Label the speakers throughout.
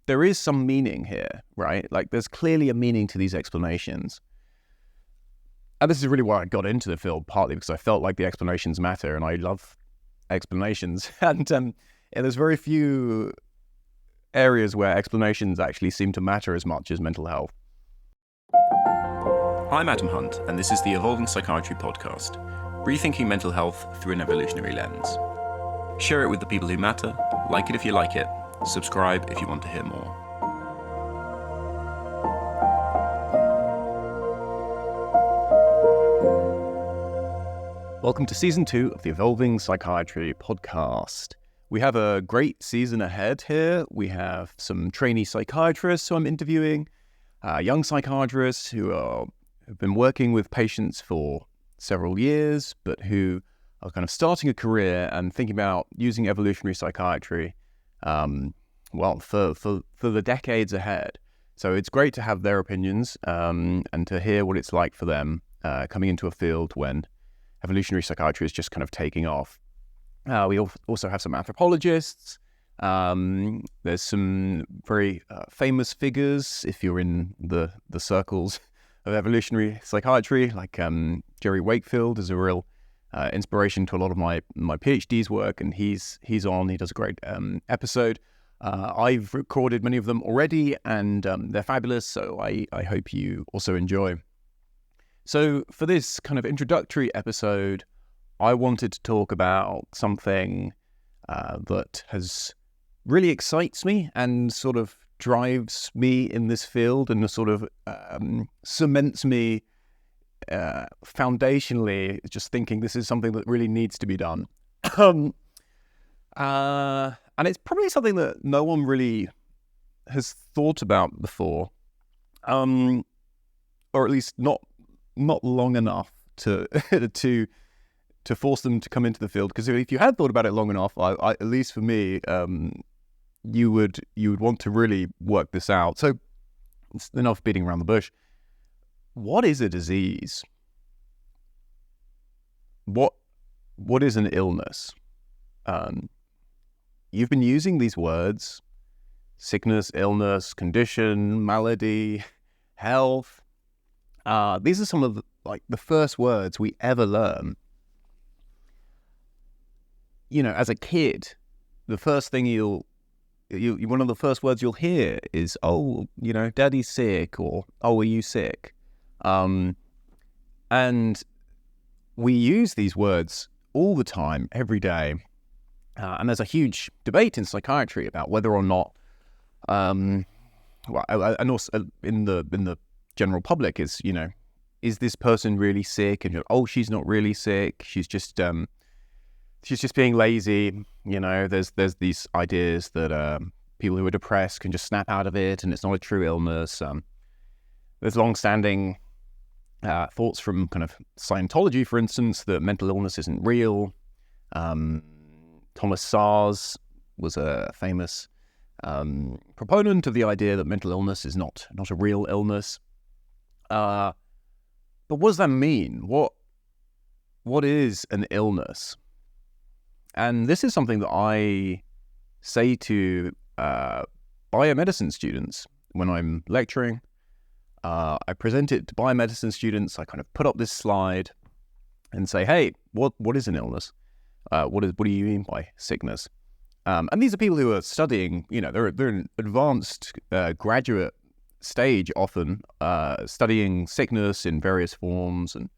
Speaker 1: there is some meaning here, right? Like there's clearly a meaning to these explanations. And this is really why I got into the field, partly because I felt like the explanations matter, and I love explanations. And there's very few areas where explanations actually seem to matter as much as mental health. I'm Adam Hunt, and this is the Evolving Psychiatry Podcast, rethinking mental health through an evolutionary lens. Share it with the people who matter, like it if you like it, subscribe if you want to hear more. Welcome to Season 2 of the Evolving Psychiatry Podcast. We have a great season ahead here. We have some trainee psychiatrists who I'm interviewing, young psychiatrists who have been working with patients for several years, but who are kind of starting a career and thinking about using evolutionary psychiatry, for the decades ahead. So it's great to have their opinions and to hear what it's like for them coming into a field when evolutionary psychiatry is just kind of taking off. We also have some anthropologists. There's some very famous figures, if you're in the circles of evolutionary psychiatry, like Jerry Wakefield is a real inspiration to a lot of my PhD's work, and he does a great episode. I've recorded many of them already, and they're fabulous, so I hope you also enjoy. So for this kind of introductory episode, I wanted to talk about something that really excites me and sort of drives me in this field and sort of cements me foundationally, just thinking this is something that really needs to be done. And it's probably something that no one really has thought about before, or at least not long enough to to force them to come into the field. Because if you had thought about it long enough, I at least for me, you would want to really work this out. So it's enough beating around the bush. What is a disease? What is an illness? You've been using these words: sickness, illness, condition, malady, health. These are some of the first words we ever learn. You know, as a kid, the first thing one of the first words you'll hear is, "Oh, you know, Daddy's sick," or "Oh, are you sick?" And we use these words all the time, every day. And there's a huge debate in psychiatry about whether or not, and also in the general public, is this person really sick? And she's not really sick. She's just being lazy. You know, there's these ideas that people who are depressed can just snap out of it, and it's not a true illness. There's long-standing thoughts from kind of Scientology, for instance, that mental illness isn't real. Thomas Sars was a famous proponent of the idea that mental illness is not a real illness. But what does that mean? What is an illness? And this is something that I say to biomedicine students when I'm lecturing. I present it to biomedicine students. I kind of put up this slide and say, "Hey, what is an illness? What do you mean by sickness?" And these are people who are studying. You know, they're in advanced graduate stage often, studying sickness in various forms and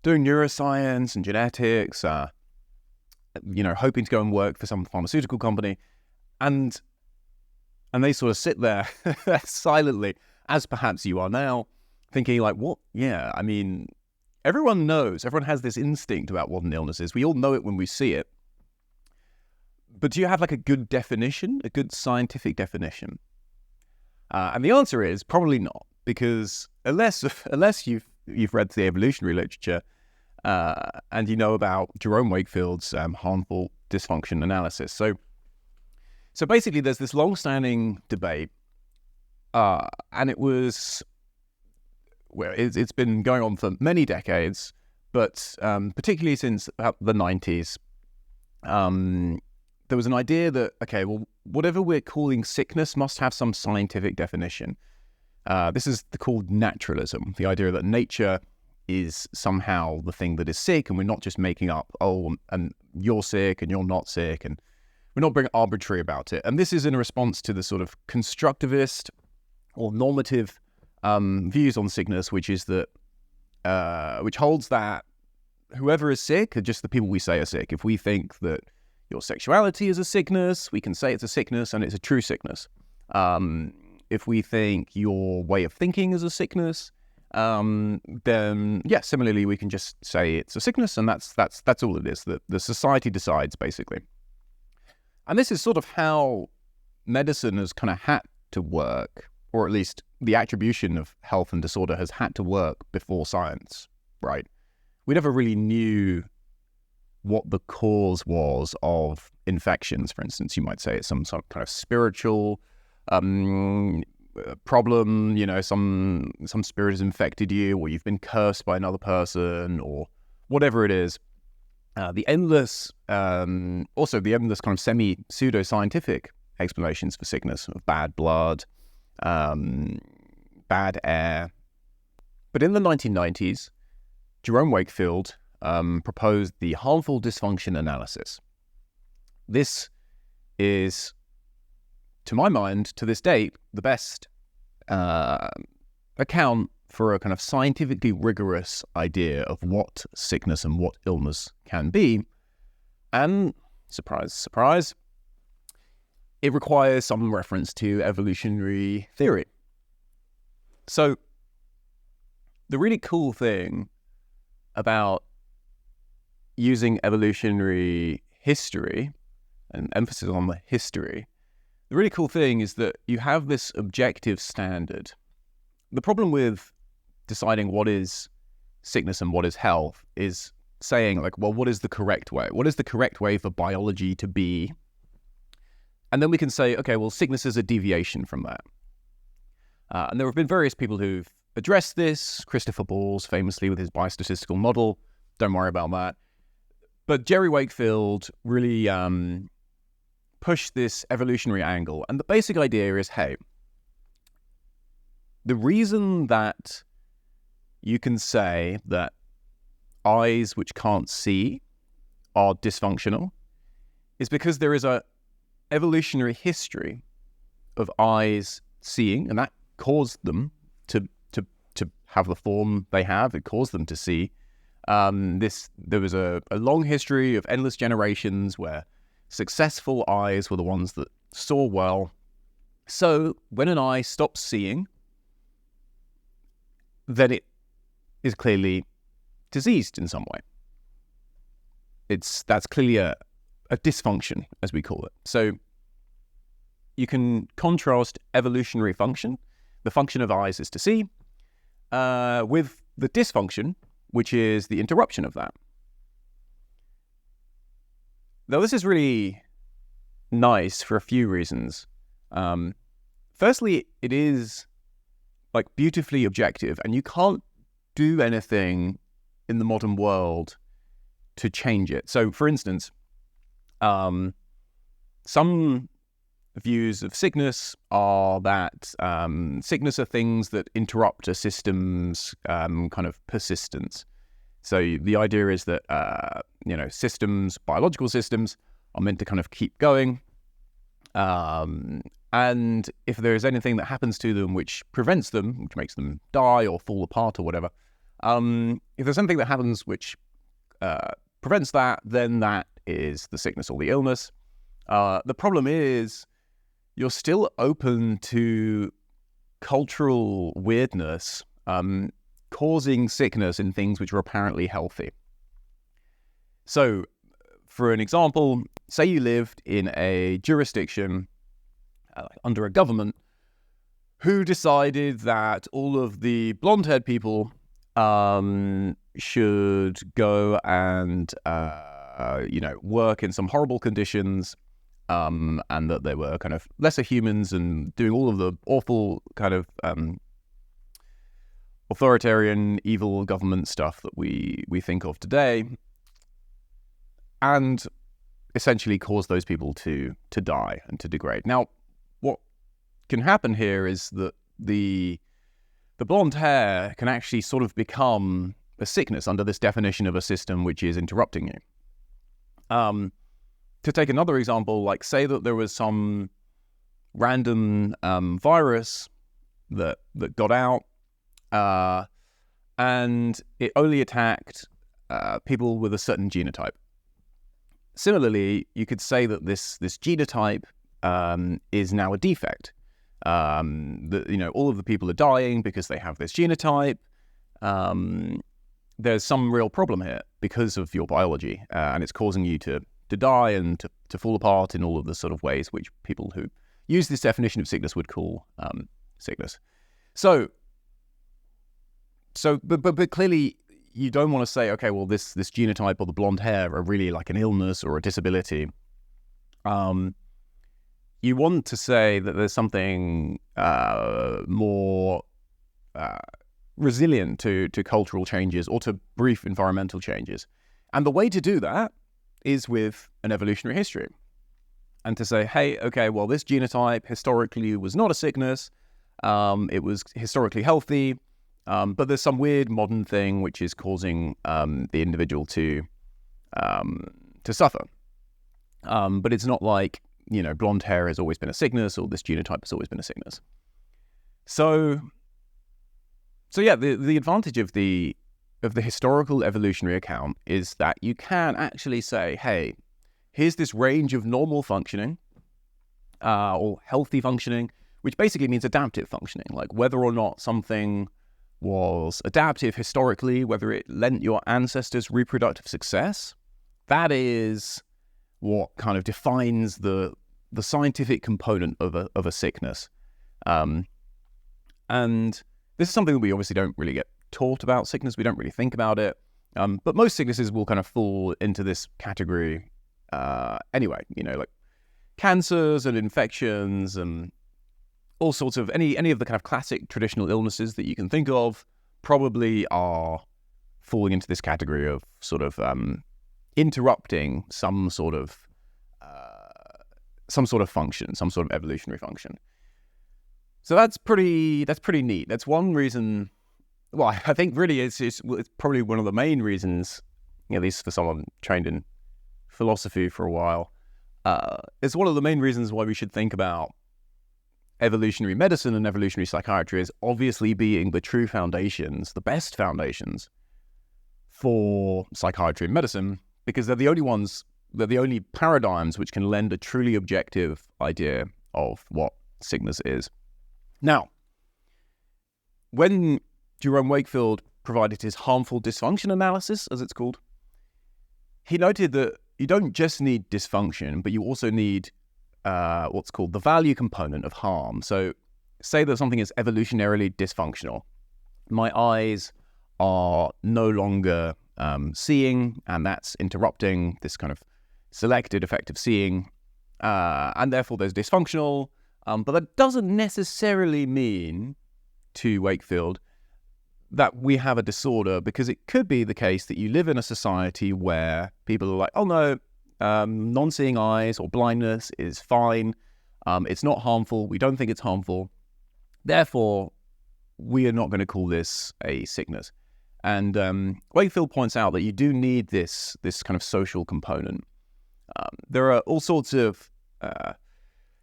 Speaker 1: doing neuroscience and genetics. Hoping to go and work for some pharmaceutical company, and they sort of sit there silently, as perhaps you are now, thinking like, "What? Yeah, I mean, everyone has this instinct about what an illness is. We all know it when we see it. But do you have like a good definition, a good scientific definition?" And the answer is probably not, because unless you've read the evolutionary literature and you know about Jerome Wakefield's harmful dysfunction analysis. So basically, there's this long-standing debate, and it's been going on for many decades, but particularly since about the 90s, there was an idea that, okay, well, whatever we're calling sickness must have some scientific definition. This is called naturalism, the idea that nature is somehow the thing that is sick, and we're not just making up, oh, and you're sick and you're not sick, and we're not being arbitrary about it. And this is in response to the sort of constructivist or normative views on sickness, which is that which holds that whoever is sick are just the people we say are sick. If we think that your sexuality is a sickness, we can say it's a sickness and it's a true sickness. If we think your way of thinking is a sickness, then yeah, similarly we can just say it's a sickness, and that's all it is. That the society decides, basically. And this is sort of how medicine has kind of had to work, or at least the attribution of health and disorder has had to work before science, right? We never really knew what the cause was of infections, for instance. You might say it's some kind of spiritual problem, you know, some spirit has infected you, or you've been cursed by another person, or whatever it is. The endless kind of semi-pseudo-scientific explanations for sickness, of bad blood, bad air. But in the 1990s, Jerome Wakefield proposed the harmful dysfunction analysis. This is, to my mind, to this date, the best account for a kind of scientifically rigorous idea of what sickness and what illness can be. And, surprise, surprise, it requires some reference to evolutionary theory. So, the really cool thing about using evolutionary history, and emphasis on the history, the really cool thing is that you have this objective standard. The problem with deciding what is sickness and what is health is saying, like, well, what is the correct way? What is the correct way for biology to be? And then we can say, okay, well, sickness is a deviation from that. And there have been various people who've addressed this. Christopher Balls, famously, with his biostatistical model. Don't worry about that. But Jerry Wakefield really pushed this evolutionary angle. And the basic idea is, hey, the reason that you can say that eyes which can't see are dysfunctional is because there is a evolutionary history of eyes seeing, and that caused them to have the form they have. It caused them to see. There was a long history of endless generations where successful eyes were the ones that saw well. So when an eye stops seeing, then it is clearly diseased in some way. That's clearly a dysfunction, as we call it. So you can contrast evolutionary function, the function of eyes is to see, with the dysfunction, which is the interruption of that. Now, this is really nice for a few reasons. Firstly, it is like beautifully objective, and you can't do anything in the modern world to change it. So, for instance, some views of sickness are that sickness are things that interrupt a system's kind of persistence. So the idea is that biological systems are meant to kind of keep going, and if there is anything that happens to them which prevents them, which makes them die or fall apart or whatever, if there's something that happens which prevents that, then that is the sickness or the illness. The problem is you're still open to cultural weirdness causing sickness in things which are apparently healthy. So, for an example, say you lived in a jurisdiction under a government who decided that all of the blonde-haired people should go and work in some horrible conditions, and that they were kind of lesser humans and doing all of the awful kind of authoritarian, evil government stuff that we think of today. And essentially cause those people to die and to degrade. Now, what can happen here is that the blonde hair can actually sort of become a sickness under this definition of a system which is interrupting you. To take another example, like say that there was some random virus that got out, and it only attacked people with a certain genotype. Similarly, you could say that this genotype is now a defect. All of the people are dying because they have this genotype. There's some real problem here because of your biology, and it's causing you to die and to fall apart in all of the sort of ways which people who use this definition of sickness would call sickness. But clearly you don't want to say, okay, well, this genotype or the blonde hair are really like an illness or a disability. You want to say that there's something more resilient to cultural changes or to brief environmental changes. And the way to do that is with an evolutionary history. And to say, hey, okay, well, this genotype historically was not a sickness. It was historically healthy. But there's some weird modern thing which is causing the individual to suffer. But it's not like, blonde hair has always been a sickness or this genotype has always been a sickness. So yeah, the advantage of the historical evolutionary account is that you can actually say, hey, here's this range of normal functioning or healthy functioning, which basically means adaptive functioning, like whether or not something was adaptive historically, whether it lent your ancestors reproductive success. That is what kind of defines the scientific component of a sickness. And this is something that we obviously don't really get taught about sickness. We don't really think about it. But most sicknesses will kind of fall into this category anyway, like cancers and infections and all sorts of any of the kind of classic traditional illnesses that you can think of probably are falling into this category of sort of interrupting some sort of function, some sort of evolutionary function. So that's pretty neat. That's one reason. Well, I think really it's probably one of the main reasons, at least for someone trained in philosophy for a while. It's one of the main reasons why we should think about evolutionary medicine and evolutionary psychiatry as obviously being the true foundations, the best foundations for psychiatry and medicine, because they're the only paradigms which can lend a truly objective idea of what sickness is. Now, when Jerome Wakefield provided his harmful dysfunction analysis, as it's called, he noted that you don't just need dysfunction, but you also need what's called the value component of harm. So say that something is evolutionarily dysfunctional. My eyes are no longer seeing, and that's interrupting this kind of selected effect of seeing, and therefore there's dysfunctional, but that doesn't necessarily mean, to Wakefield, that we have a disorder, because it could be the case that you live in a society where people are like, oh no, non-seeing eyes or blindness is fine. It's not harmful. We don't think it's harmful. Therefore, we are not going to call this a sickness. And Wakefield points out that you do need this kind of social component. There are all sorts of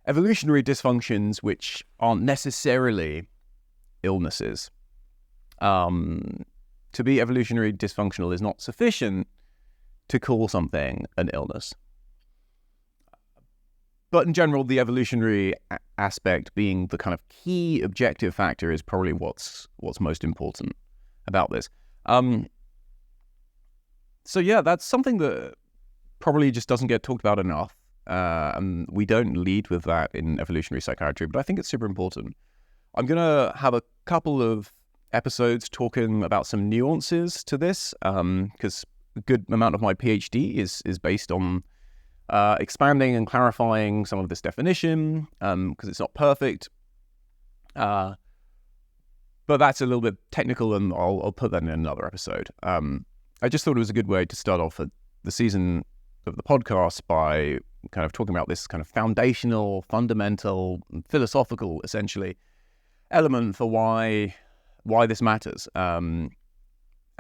Speaker 1: evolutionary dysfunctions which aren't necessarily illnesses. To be evolutionary dysfunctional is not sufficient to call something an illness. But in general, the evolutionary aspect being the kind of key objective factor is probably what's most important about this. So yeah, that's something that probably just doesn't get talked about enough. And we don't lead with that in evolutionary psychiatry, but I think it's super important. I'm going to have a couple of episodes talking about some nuances to this, because a good amount of my PhD is based on expanding and clarifying some of this definition, because it's not perfect. But that's a little bit technical, and I'll put that in another episode. I just thought it was a good way to start off the season of the podcast by kind of talking about this kind of foundational, fundamental, philosophical, essentially, element for why this matters. And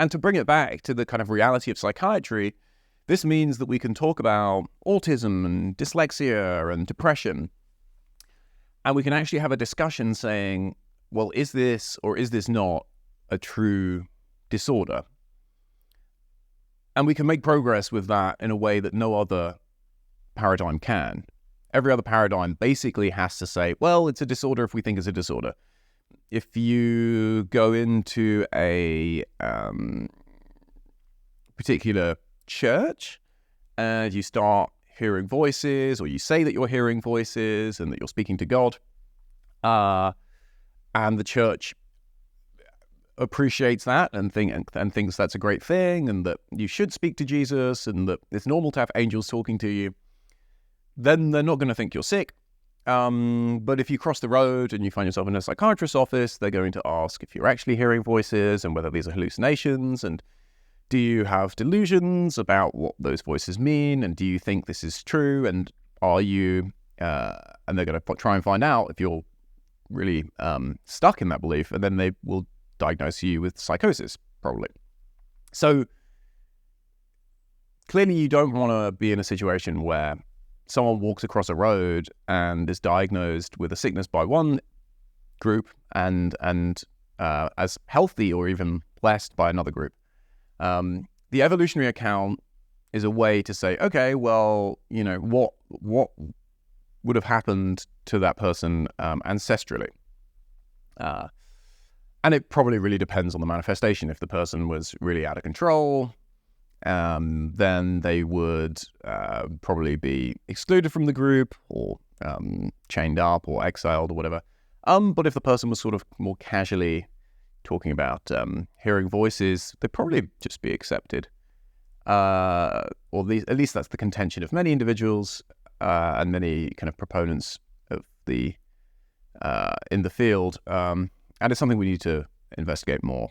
Speaker 1: to bring it back to the kind of reality of psychiatry, this means that we can talk about autism and dyslexia and depression, and we can actually have a discussion saying, well, is this or is this not a true disorder? And we can make progress with that in a way that no other paradigm can. Every other paradigm basically has to say, well, it's a disorder if we think it's a disorder. If you go into a particular church and you start hearing voices, or you say that you're hearing voices and that you're speaking to God, and the church appreciates that and thinks that's a great thing, and that you should speak to Jesus, and that it's normal to have angels talking to you, then they're not going to think you're sick. But if you cross the road and you find yourself in a psychiatrist's office, they're going to ask if you're actually hearing voices and whether these are hallucinations, and do you have delusions about what those voices mean, and do you think this is true, and are you, and they're going to try and find out if you're really stuck in that belief, and then they will diagnose you with psychosis, probably. So clearly you don't want to be in a situation where someone walks across a road and is diagnosed with a sickness by one group and as healthy or even blessed by another group. The evolutionary account is a way to say, okay, well, what would have happened to that person ancestrally? And it probably really depends on the manifestation. If the person was really out of control, then they would probably be excluded from the group, or chained up, or exiled, or whatever. But if the person was sort of more casually talking about hearing voices, they'd probably just be accepted. Or at least that's the contention of many individuals and many kind of proponents of the in the field. And it's something we need to investigate more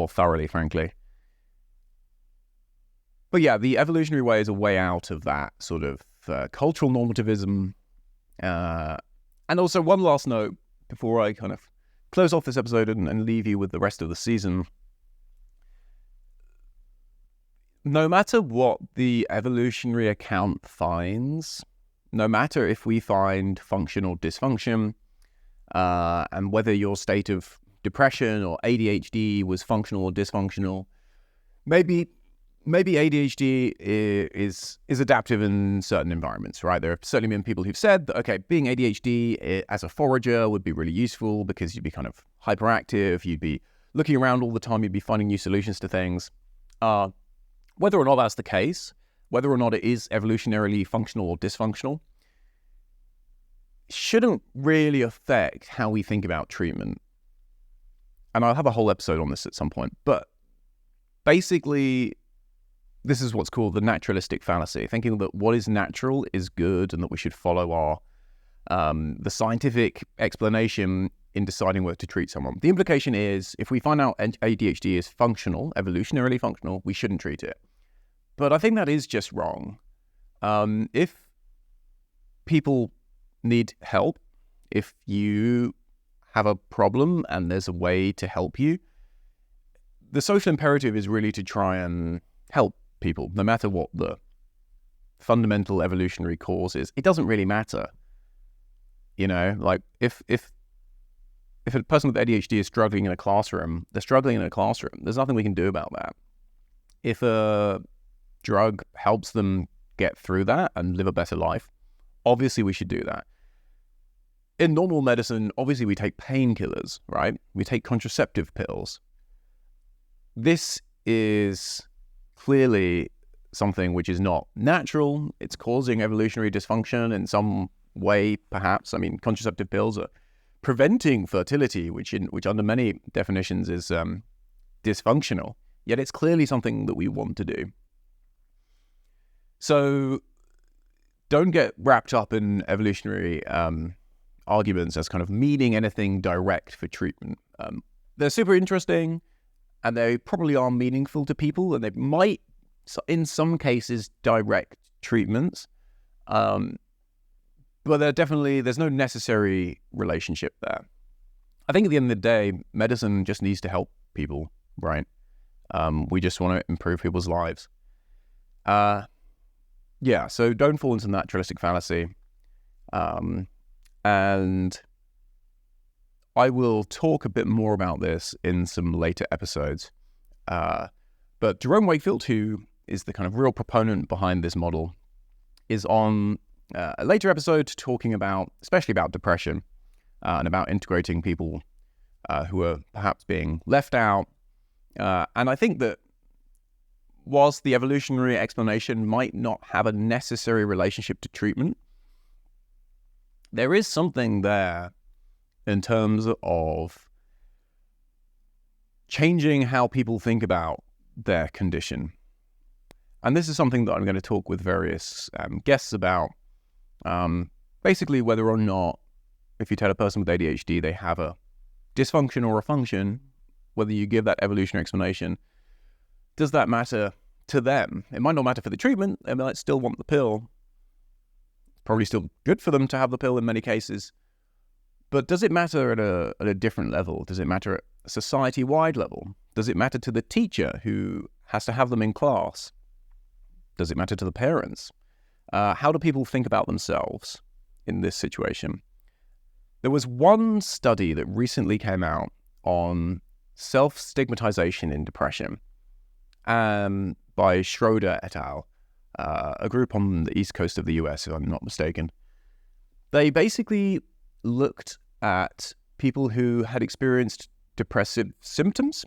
Speaker 1: thoroughly, frankly. But yeah, the evolutionary way is a way out of that sort of cultural normativism. And also, one last note before I kind of close off this episode and leave you with the rest of the season. No matter what the evolutionary account finds, no matter if we find function or dysfunction, and whether your state of depression or ADHD was functional or dysfunctional, maybe ADHD is adaptive in certain environments, right? There have certainly been people who've said that, okay, being ADHD as a forager would be really useful because you'd be kind of hyperactive, you'd be looking around all the time, you'd be finding new solutions to things. Whether or not that's the case, whether or not it is evolutionarily functional or dysfunctional, shouldn't really affect how we think about treatment. And I'll have a whole episode on this at some point. But basically, this is what's called the naturalistic fallacy, thinking that what is natural is good and that we should follow our the scientific explanation in deciding whether to treat someone. The implication is, if we find out ADHD is functional, evolutionarily functional, we shouldn't treat it. But I think that is just wrong. If people need help, if you have a problem and there's a way to help you, the social imperative is really to try and help people, no matter what the fundamental evolutionary cause is. It doesn't really matter. Like if a person with ADHD is struggling in a classroom, they're struggling in a classroom. There's nothing we can do about that. If a drug helps them get through that and live a better life, obviously we should do that. In normal medicine, obviously we take painkillers, right? We take contraceptive pills. This is clearly something which is not natural. It's causing evolutionary dysfunction in some way, perhaps. I mean, contraceptive pills are preventing fertility, which under many definitions is dysfunctional. Yet it's clearly something that we want to do. So don't get wrapped up in evolutionary arguments as kind of meaning anything direct for treatment. They're super interesting, and they probably are meaningful to people, and they might in some cases, direct treatments. But there's no necessary relationship there. I think at the end of the day, medicine just needs to help people, right? We just want to improve people's lives. So don't fall into naturalistic fallacy. And I will talk a bit more about this in some later episodes. But Jerome Wakefield, who is the kind of real proponent behind this model, is on a later episode talking especially about depression and about integrating people who are perhaps being left out. And I think that whilst the evolutionary explanation might not have a necessary relationship to treatment, there is something there in terms of changing how people think about their condition. And this is something that I'm going to talk with various guests about. Basically, whether or not, if you tell a person with ADHD they have a dysfunction or a function, whether you give that evolutionary explanation, does that matter to them? It might not matter for the treatment. They might still want the pill. It's probably still good for them to have the pill in many cases. But does it matter at a different level? Does it matter at a society-wide level? Does it matter to the teacher who has to have them in class? Does it matter to the parents? How do people think about themselves in this situation? There was one study that recently came out on self-stigmatization in depression by Schroeder et al., a group on the east coast of the US, if I'm not mistaken. They basically looked at people who had experienced depressive symptoms,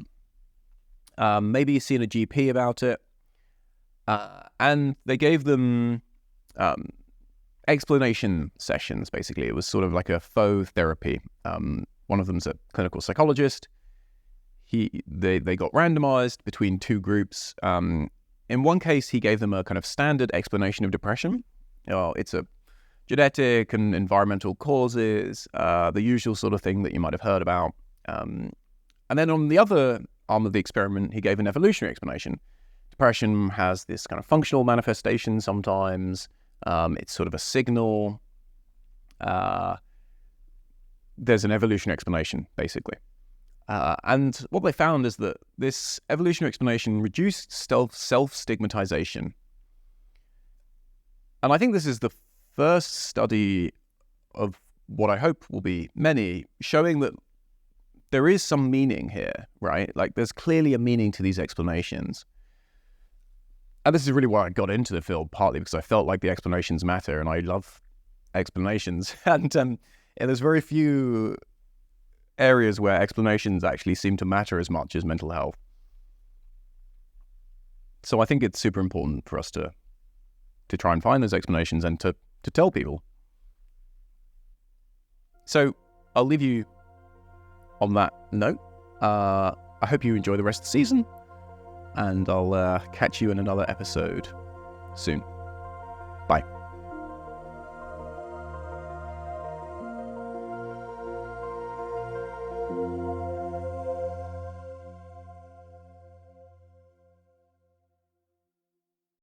Speaker 1: maybe seen a GP about it, and they gave them explanation sessions, basically. It was sort of like a faux therapy. One of them's a clinical psychologist. They got randomized between two groups. In one case, he gave them a kind of standard explanation of depression. It's a genetic and environmental causes, the usual sort of thing that you might have heard about. And then on the other arm of the experiment, he gave an evolutionary explanation. Depression has this kind of functional manifestation sometimes. It's sort of a signal. There's an evolutionary explanation, basically. And what they found is that this evolutionary explanation reduced self-stigmatization. And I think this is the first study of what I hope will be many, showing that there is some meaning here, right? Like there's clearly a meaning to these explanations. And this is really why I got into the field, partly because I felt like the explanations matter, and I love explanations. And there's very few areas where explanations actually seem to matter as much as mental health. So I think it's super important for us to try and find those explanations and to tell people. So I'll leave you on that note. I hope you enjoy the rest of the season, and I'll catch you in another episode soon.